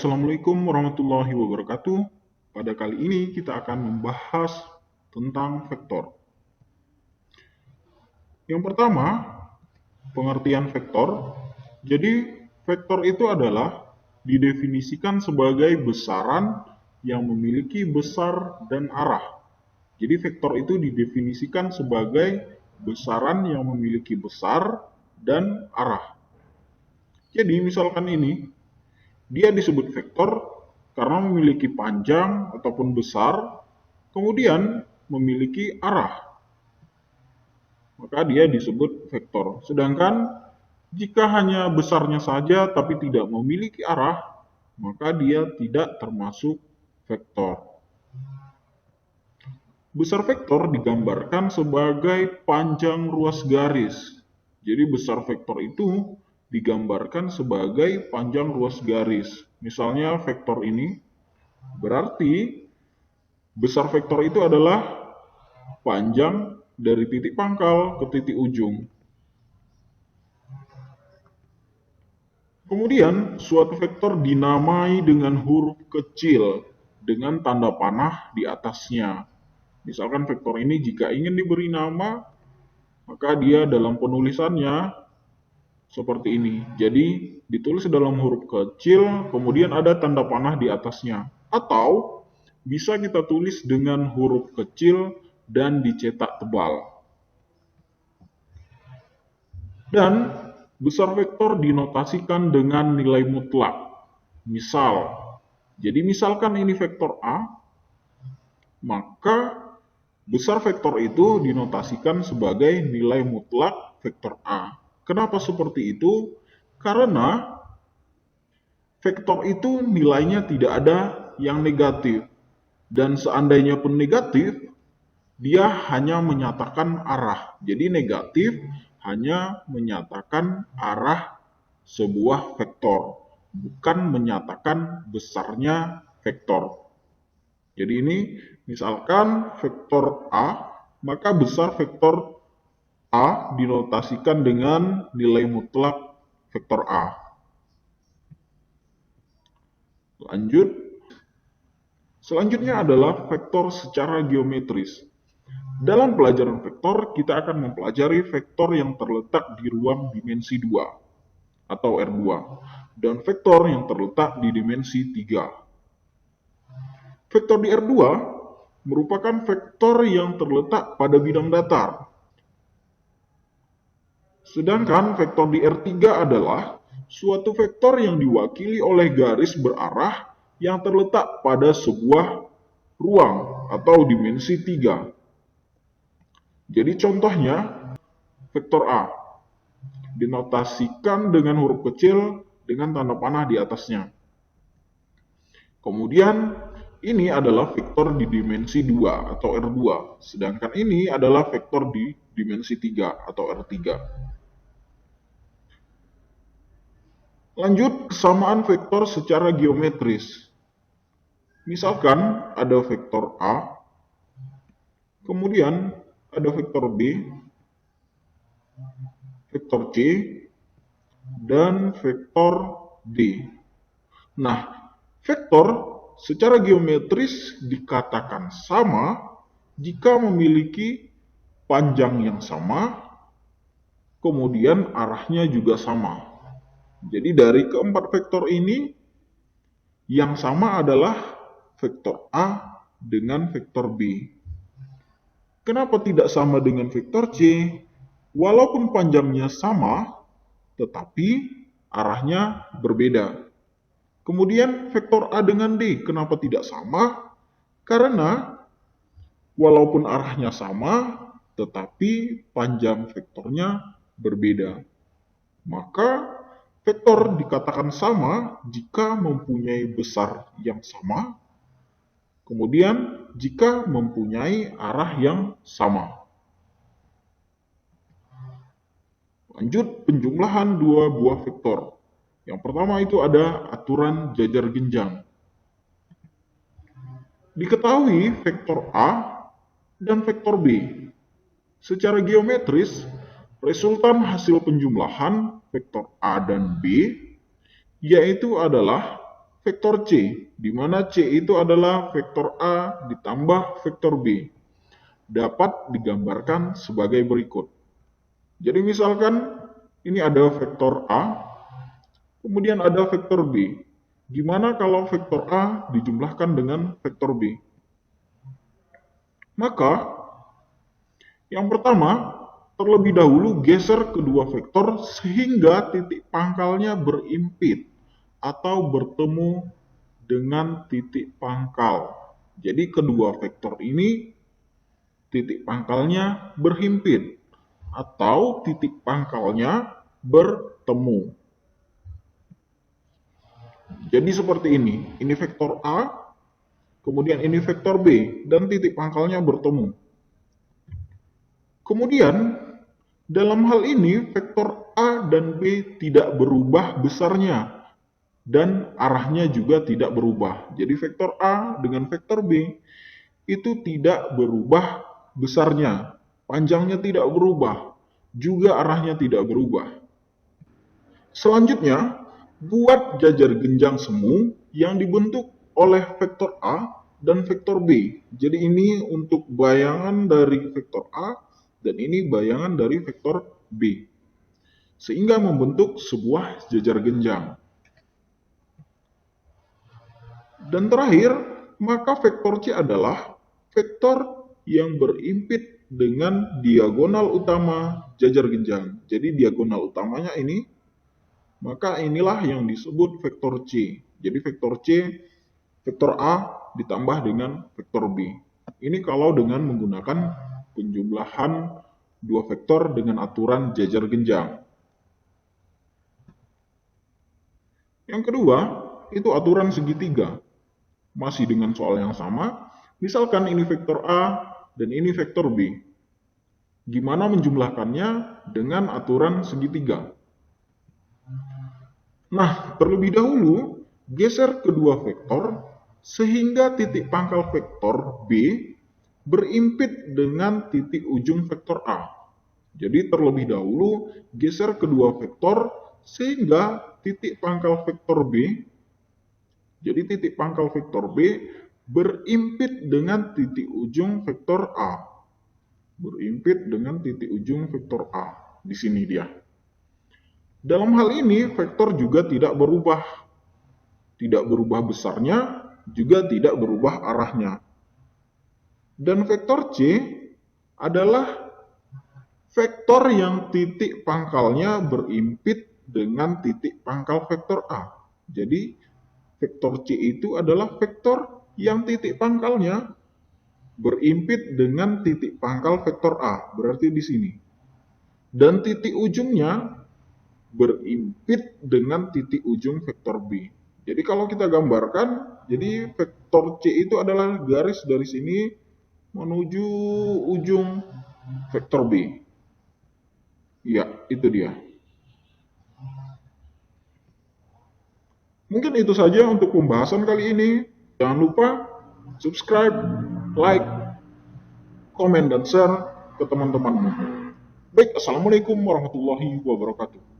Assalamualaikum warahmatullahi wabarakatuh. Pada kali ini kita akan membahas tentang vektor. Yang pertama, pengertian vektor. Jadi, vektor itu adalah didefinisikan sebagai besaran yang memiliki besar dan arah. Jadi, vektor itu didefinisikan sebagai besaran yang memiliki besar dan arah. Jadi, misalkan ini, dia disebut vektor karena memiliki panjang ataupun besar, kemudian memiliki arah. Maka dia disebut vektor. Sedangkan jika hanya besarnya saja tapi tidak memiliki arah, maka dia tidak termasuk vektor. Besar vektor digambarkan sebagai panjang ruas garis. Jadi besar vektor itu digambarkan sebagai panjang ruas garis. Misalnya vektor ini, berarti besar vektor itu adalah panjang dari titik pangkal ke titik ujung. Kemudian, suatu vektor dinamai dengan huruf kecil dengan tanda panah di atasnya. Misalkan vektor ini jika ingin diberi nama, maka dia dalam penulisannya seperti ini. Jadi ditulis dalam huruf kecil, kemudian ada tanda panah di atasnya. Atau bisa kita tulis dengan huruf kecil dan dicetak tebal. Dan besar vektor dinotasikan dengan nilai mutlak. Misalkan ini vektor A, maka besar vektor itu dinotasikan sebagai nilai mutlak vektor A. Kenapa seperti itu? Karena vektor itu nilainya tidak ada yang negatif. Dan seandainya pun negatif, dia hanya menyatakan arah. Jadi negatif hanya menyatakan arah sebuah vektor, bukan menyatakan besarnya vektor. Jadi ini misalkan vektor A, maka besar vektor A dinotasikan dengan nilai mutlak vektor A. Lanjut. Selanjutnya adalah vektor secara geometris. Dalam pelajaran vektor, kita akan mempelajari vektor yang terletak di ruang dimensi 2 atau R2 dan vektor yang terletak di dimensi 3. Vektor di R2 merupakan vektor yang terletak pada bidang datar. Sedangkan vektor di R3 adalah suatu vektor yang diwakili oleh garis berarah yang terletak pada sebuah ruang atau dimensi 3. Jadi contohnya, vektor A dinotasikan dengan huruf kecil dengan tanda panah di atasnya. Kemudian, ini adalah vektor di dimensi 2 atau R2, sedangkan ini adalah vektor di dimensi 3 atau R3. Lanjut, kesamaan vektor secara geometris. Misalkan ada vektor A, kemudian ada vektor B, vektor C, dan vektor D. Nah, vektor secara geometris dikatakan sama jika memiliki panjang yang sama, kemudian arahnya juga sama. Jadi dari keempat vektor ini, yang sama adalah vektor A dengan vektor B. Kenapa tidak sama dengan vektor C? Walaupun panjangnya sama, tetapi arahnya berbeda. Kemudian vektor A dengan D, kenapa tidak sama? Karena walaupun arahnya sama, tetapi panjang vektornya berbeda. Maka vektor dikatakan sama jika mempunyai besar yang sama, kemudian jika mempunyai arah yang sama. Lanjut, penjumlahan dua buah vektor. Yang pertama itu ada aturan jajar genjang. Diketahui vektor A dan vektor B. Secara geometris, resultan hasil penjumlahan vektor A dan B yaitu adalah vektor C, di mana C itu adalah vektor A ditambah vektor B. Dapat digambarkan sebagai berikut. Jadi misalkan ini ada vektor A, kemudian ada vektor B. Gimana kalau vektor A dijumlahkan dengan vektor B? Maka yang pertama, terlebih dahulu geser kedua vektor sehingga titik pangkalnya berimpit atau bertemu dengan titik pangkal. Jadi kedua vektor ini titik pangkalnya berhimpit atau titik pangkalnya bertemu. Jadi seperti ini vektor A, kemudian ini vektor B, dan titik pangkalnya bertemu. Kemudian, dalam hal ini vektor A dan B tidak berubah besarnya, dan arahnya juga tidak berubah. Jadi vektor A dengan vektor B itu tidak berubah besarnya, panjangnya tidak berubah, juga arahnya tidak berubah. Selanjutnya, buat jajar genjang semu yang dibentuk oleh vektor A dan vektor B. Jadi ini untuk bayangan dari vektor A dan ini bayangan dari vektor B. Sehingga membentuk sebuah jajar genjang. Dan terakhir, maka vektor C adalah vektor yang berimpit dengan diagonal utama jajar genjang. Jadi diagonal utamanya ini, maka inilah yang disebut vektor C. Jadi vektor C, vektor A ditambah dengan vektor B. Ini kalau dengan menggunakan penjumlahan dua vektor dengan aturan jajar genjang. Yang kedua, itu aturan segitiga. Masih dengan soal yang sama, misalkan ini vektor A dan ini vektor B. Gimana menjumlahkannya dengan aturan segitiga? Nah, terlebih dahulu, geser kedua vektor sehingga titik pangkal vektor B berimpit dengan titik ujung vektor A. Jadi terlebih dahulu, geser kedua vektor sehingga titik pangkal vektor B, jadi titik pangkal vektor B berimpit dengan titik ujung vektor A. Berimpit dengan titik ujung vektor A. Di sini dia. Dalam hal ini, vektor juga tidak berubah. Tidak berubah besarnya, juga tidak berubah arahnya. Dan vektor C adalah vektor yang titik pangkalnya berimpit dengan titik pangkal vektor A. Jadi, vektor C itu adalah vektor yang titik pangkalnya berimpit dengan titik pangkal vektor A. Berarti di sini. Dan titik ujungnya berimpit dengan titik ujung vektor B. Jadi kalau kita gambarkan, jadi vektor C itu adalah garis dari sini menuju ujung vektor B. Ya, itu dia. Mungkin itu saja untuk pembahasan kali ini. Jangan lupa subscribe, like, komen, dan share ke teman-temanmu. Baik, Assalamualaikum warahmatullahi wabarakatuh.